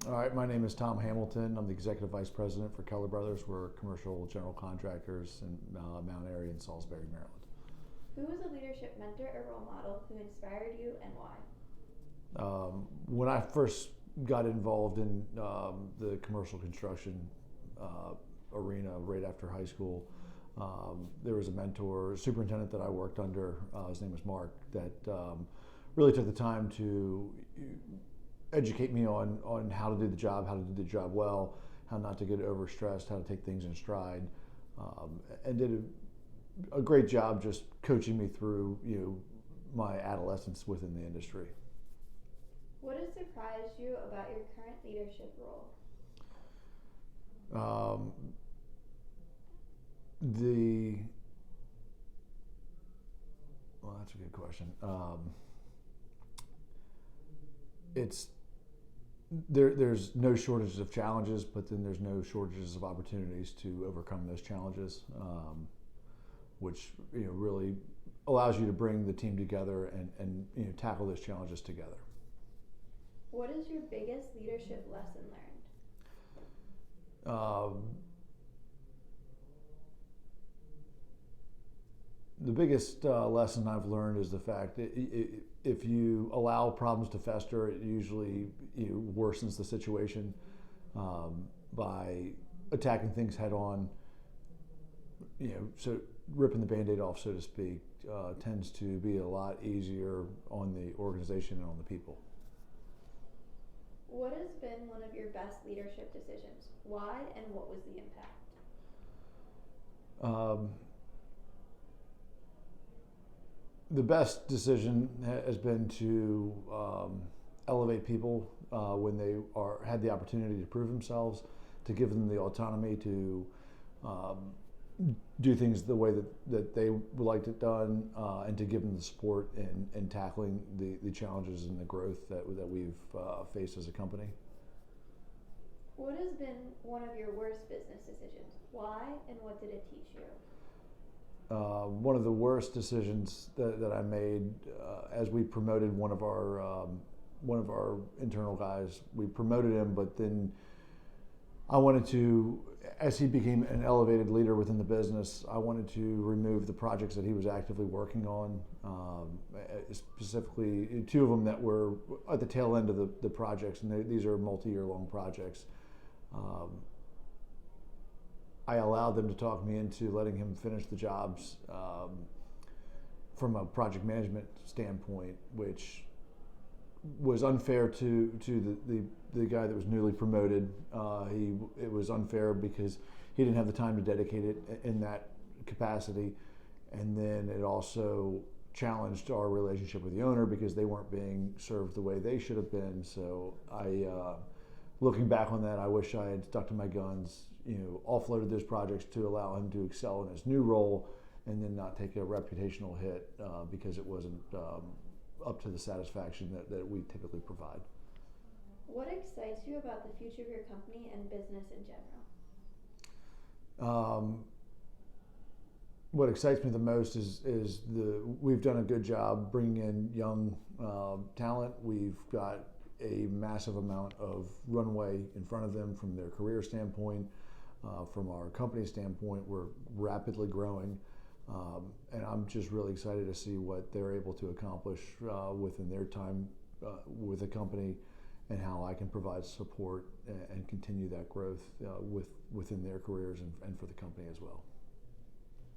All right, my name is Tom Hamilton. I'm the Executive Vice President for Keller Brothers. We're commercial general contractors in Mount Airy and Salisbury, Maryland. Who was a leadership mentor or role model who inspired you and why? When I first got involved in the commercial construction arena right after high school, there was a mentor, a superintendent that I worked under, his name was Mark, that really took the time to educate me on how to do the job, how to do the job well, how not to get overstressed, how to take things in stride, and did a great job just coaching me through my adolescence within the industry. What has surprised you about your current leadership role? Well, that's a good question. There's no shortages of challenges, but then there's no shortages of opportunities to overcome those challenges, which really allows you to bring the team together and tackle those challenges together. What is your biggest leadership lesson learned? The biggest lesson I've learned is the fact that if you allow problems to fester, it usually worsens the situation. By attacking things head on, so ripping the Band-Aid off, so to speak, tends to be a lot easier on the organization and on the people. What has been one of your best leadership decisions? Why and what was the impact? The best decision has been to elevate people when they had the opportunity to prove themselves, to give them the autonomy to do things the way that they would like it done, and to give them the support in tackling the challenges and the growth that we've faced as a company. What has been one of your worst business decisions? Why and what did it teach you? One of the worst decisions that I made, as we promoted one of our internal guys, we promoted him, but then I wanted to, as he became an elevated leader within the business, I wanted to remove the projects that he was actively working on, specifically two of them that were at the tail end of the projects, and these are multi-year long projects. I allowed them to talk me into letting him finish the jobs from a project management standpoint, which was unfair to the guy that was newly promoted. It was unfair because he didn't have the time to dedicate it in that capacity, and then it also challenged our relationship with the owner because they weren't being served the way they should have been. So looking back on that, I wish I had stuck to my guns, offloaded those projects to allow him to excel in his new role and then not take a reputational hit because it wasn't up to the satisfaction that we typically provide. What excites you about the future of your company and business in general? What excites me the most is we've done a good job bringing in young talent. We've got a massive amount of runway in front of them from their career standpoint. From our company standpoint, we're rapidly growing, and I'm just really excited to see what they're able to accomplish within their time with the company, and how I can provide support and continue that growth within their careers and for the company as well.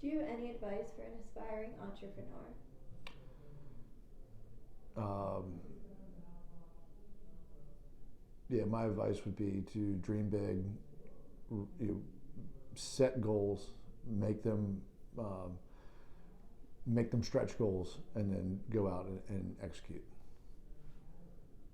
Do you have any advice for an aspiring entrepreneur? Yeah, my advice would be to dream big, set goals, make them stretch goals, and then go out and execute.